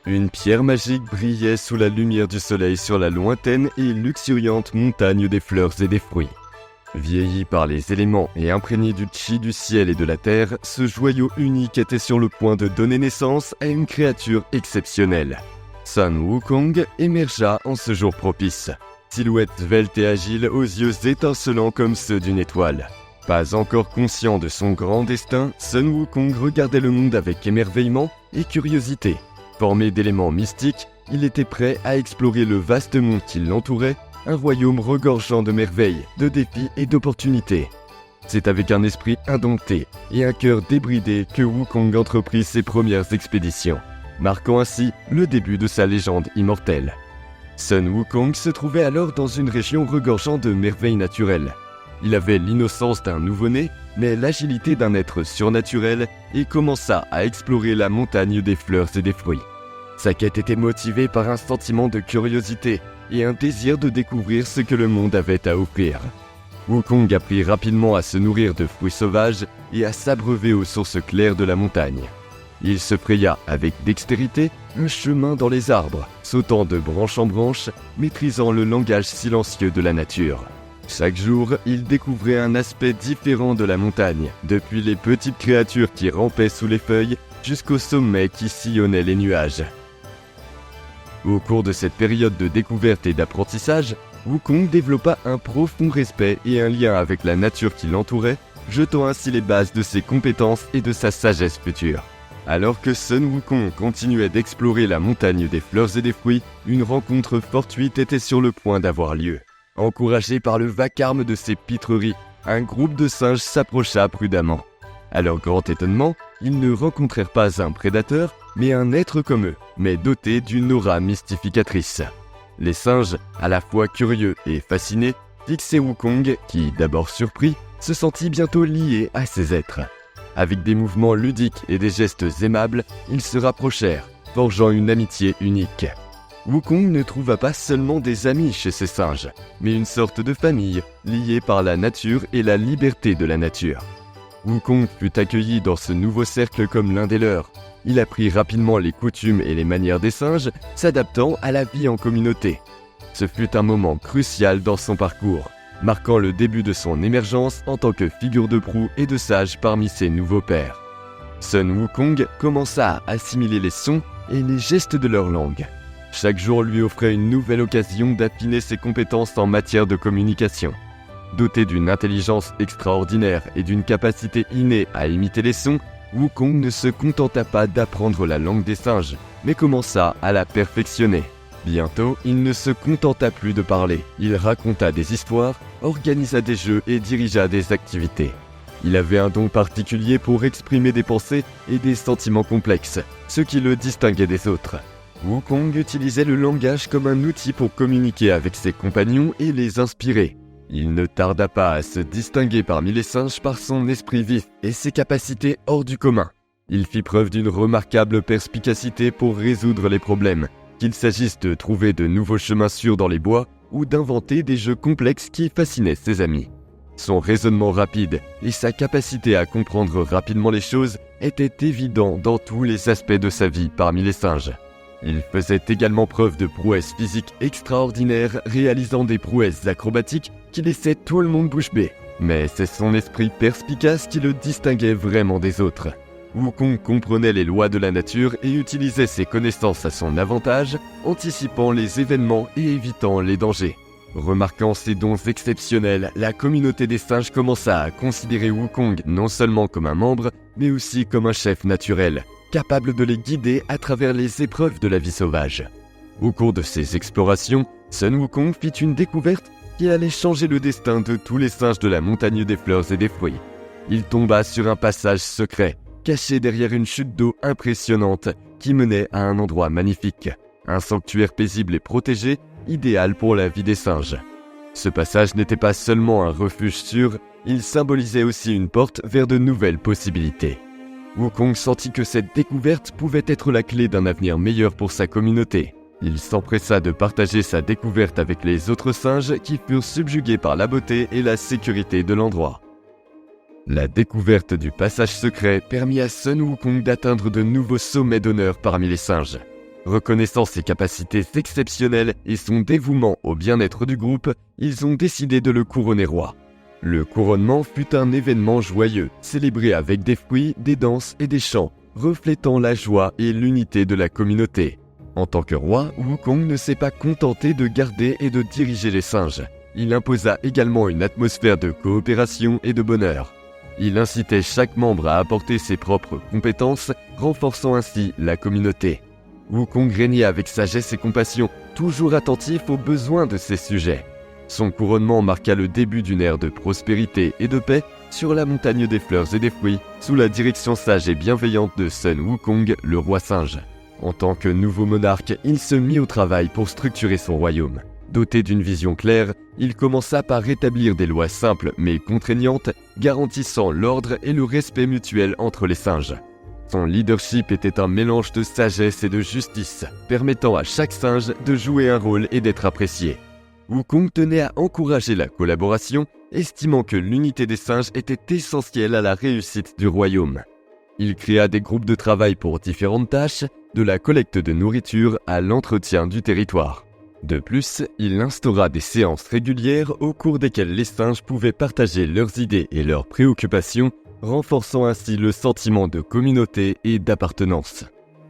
Une pierre magique brillait sous la lumière du soleil sur la lointaine et luxuriante montagne des fleurs et des fruits. Vieilli par les éléments et imprégné du chi du ciel et de la terre, ce joyau unique était sur le point de donner naissance à une créature exceptionnelle. Sun Wukong émergea en ce jour propice. Silhouette svelte et agile aux yeux étincelants comme ceux d'une étoile. Pas encore conscient de son grand destin, Sun Wukong regardait le monde avec émerveillement et curiosité. Formé d'éléments mystiques, il était prêt à explorer le vaste monde qui l'entourait, un royaume regorgeant de merveilles, de défis et d'opportunités. C'est avec un esprit indompté et un cœur débridé que Wukong entreprit ses premières expéditions, marquant ainsi le début de sa légende immortelle. Sun Wukong se trouvait alors dans une région regorgeant de merveilles naturelles. Il avait l'innocence d'un nouveau-né, mais l'agilité d'un être surnaturel et commença à explorer la montagne des fleurs et des fruits. Sa quête était motivée par un sentiment de curiosité et un désir de découvrir ce que le monde avait à offrir. Wukong apprit rapidement à se nourrir de fruits sauvages et à s'abreuver aux sources claires de la montagne. Il se fraya avec dextérité un chemin dans les arbres, sautant de branche en branche, maîtrisant le langage silencieux de la nature. Chaque jour, il découvrait un aspect différent de la montagne, depuis les petites créatures qui rampaient sous les feuilles jusqu'au sommet qui sillonnait les nuages. Au cours de cette période de découverte et d'apprentissage, Wukong développa un profond respect et un lien avec la nature qui l'entourait, jetant ainsi les bases de ses compétences et de sa sagesse future. Alors que Sun Wukong continuait d'explorer la montagne des fleurs et des fruits, une rencontre fortuite était sur le point d'avoir lieu. Encouragé par le vacarme de ces pitreries, un groupe de singes s'approcha prudemment. À leur grand étonnement, ils ne rencontrèrent pas un prédateur, mais un être comme eux, mais doté d'une aura mystificatrice. Les singes, à la fois curieux et fascinés, fixaient Wukong, qui, d'abord surpris, se sentit bientôt lié à ces êtres. Avec des mouvements ludiques et des gestes aimables, ils se rapprochèrent, forgeant une amitié unique. Wukong ne trouva pas seulement des amis chez ces singes, mais une sorte de famille, liée par la nature et la liberté de la nature. Wukong fut accueilli dans ce nouveau cercle comme l'un des leurs. Il apprit rapidement les coutumes et les manières des singes, s'adaptant à la vie en communauté. Ce fut un moment crucial dans son parcours, marquant le début de son émergence en tant que figure de proue et de sage parmi ses nouveaux pairs. Sun Wukong commença à assimiler les sons et les gestes de leur langue. Chaque jour lui offrait une nouvelle occasion d'affiner ses compétences en matière de communication. Doté d'une intelligence extraordinaire et d'une capacité innée à imiter les sons, Wukong ne se contenta pas d'apprendre la langue des singes, mais commença à la perfectionner. Bientôt, il ne se contenta plus de parler. Il raconta des histoires, organisa des jeux et dirigea des activités. Il avait un don particulier pour exprimer des pensées et des sentiments complexes, ce qui le distinguait des autres. Wukong utilisait le langage comme un outil pour communiquer avec ses compagnons et les inspirer. Il ne tarda pas à se distinguer parmi les singes par son esprit vif et ses capacités hors du commun. Il fit preuve d'une remarquable perspicacité pour résoudre les problèmes, qu'il s'agisse de trouver de nouveaux chemins sûrs dans les bois ou d'inventer des jeux complexes qui fascinaient ses amis. Son raisonnement rapide et sa capacité à comprendre rapidement les choses étaient évidents dans tous les aspects de sa vie parmi les singes. Il faisait également preuve de prouesses physiques extraordinaires, réalisant des prouesses acrobatiques qui laissaient tout le monde bouche bée. Mais c'est son esprit perspicace qui le distinguait vraiment des autres. Wukong comprenait les lois de la nature et utilisait ses connaissances à son avantage, anticipant les événements et évitant les dangers. Remarquant ses dons exceptionnels, la communauté des singes commença à considérer Wukong non seulement comme un membre, mais aussi comme un chef naturel, capable de les guider à travers les épreuves de la vie sauvage. Au cours de ses explorations, Sun Wukong fit une découverte qui allait changer le destin de tous les singes de la montagne des fleurs et des fruits. Il tomba sur un passage secret, caché derrière une chute d'eau impressionnante qui menait à un endroit magnifique, un sanctuaire paisible et protégé, idéal pour la vie des singes. Ce passage n'était pas seulement un refuge sûr, il symbolisait aussi une porte vers de nouvelles possibilités. Wukong sentit que cette découverte pouvait être la clé d'un avenir meilleur pour sa communauté. Il s'empressa de partager sa découverte avec les autres singes qui furent subjugués par la beauté et la sécurité de l'endroit. La découverte du passage secret permit à Sun Wukong d'atteindre de nouveaux sommets d'honneur parmi les singes. Reconnaissant ses capacités exceptionnelles et son dévouement au bien-être du groupe, ils ont décidé de le couronner roi. Le couronnement fut un événement joyeux, célébré avec des fruits, des danses et des chants, reflétant la joie et l'unité de la communauté. En tant que roi, Wukong ne s'est pas contenté de garder et de diriger les singes. Il imposa également une atmosphère de coopération et de bonheur. Il incitait chaque membre à apporter ses propres compétences, renforçant ainsi la communauté. Wukong régnait avec sagesse et compassion, toujours attentif aux besoins de ses sujets. Son couronnement marqua le début d'une ère de prospérité et de paix sur la montagne des fleurs et des fruits, sous la direction sage et bienveillante de Sun Wukong, le roi singe. En tant que nouveau monarque, il se mit au travail pour structurer son royaume. Doté d'une vision claire, il commença par rétablir des lois simples mais contraignantes, garantissant l'ordre et le respect mutuel entre les singes. Son leadership était un mélange de sagesse et de justice, permettant à chaque singe de jouer un rôle et d'être apprécié. Wukong tenait à encourager la collaboration, estimant que l'unité des singes était essentielle à la réussite du royaume. Il créa des groupes de travail pour différentes tâches, de la collecte de nourriture à l'entretien du territoire. De plus, il instaura des séances régulières au cours desquelles les singes pouvaient partager leurs idées et leurs préoccupations, renforçant ainsi le sentiment de communauté et d'appartenance.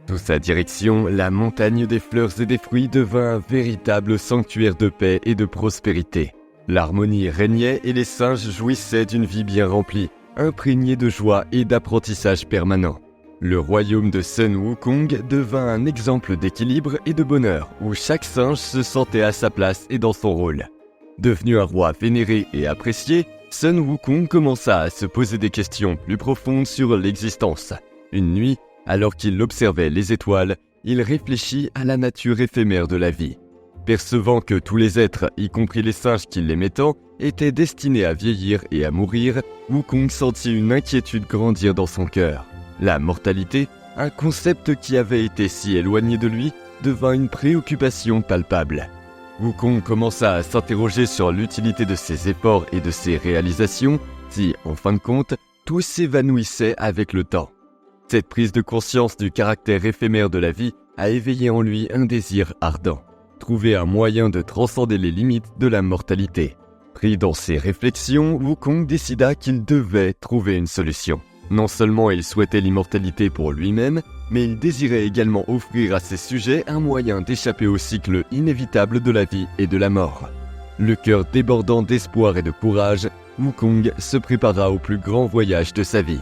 Sous sa direction, la montagne des fleurs et des fruits devint un véritable sanctuaire de paix et de prospérité. L'harmonie régnait et les singes jouissaient d'une vie bien remplie, imprégnée de joie et d'apprentissage permanent. Le royaume de Sun Wukong devint un exemple d'équilibre et de bonheur, où chaque singe se sentait à sa place et dans son rôle. Devenu un roi vénéré et apprécié, Sun Wukong commença à se poser des questions plus profondes sur l'existence. Une nuit, alors qu'il observait les étoiles, il réfléchit à la nature éphémère de la vie. Percevant que tous les êtres, y compris les singes qui l'aimaient tant, étaient destinés à vieillir et à mourir, Wukong sentit une inquiétude grandir dans son cœur. La mortalité, un concept qui avait été si éloigné de lui, devint une préoccupation palpable. Wukong commença à s'interroger sur l'utilité de ses efforts et de ses réalisations, si, en fin de compte, tout s'évanouissait avec le temps. Cette prise de conscience du caractère éphémère de la vie a éveillé en lui un désir ardent. Trouver un moyen de transcender les limites de la mortalité. Pris dans ses réflexions, Wukong décida qu'il devait trouver une solution. Non seulement il souhaitait l'immortalité pour lui-même, mais il désirait également offrir à ses sujets un moyen d'échapper au cycle inévitable de la vie et de la mort. Le cœur débordant d'espoir et de courage, Wukong se prépara au plus grand voyage de sa vie.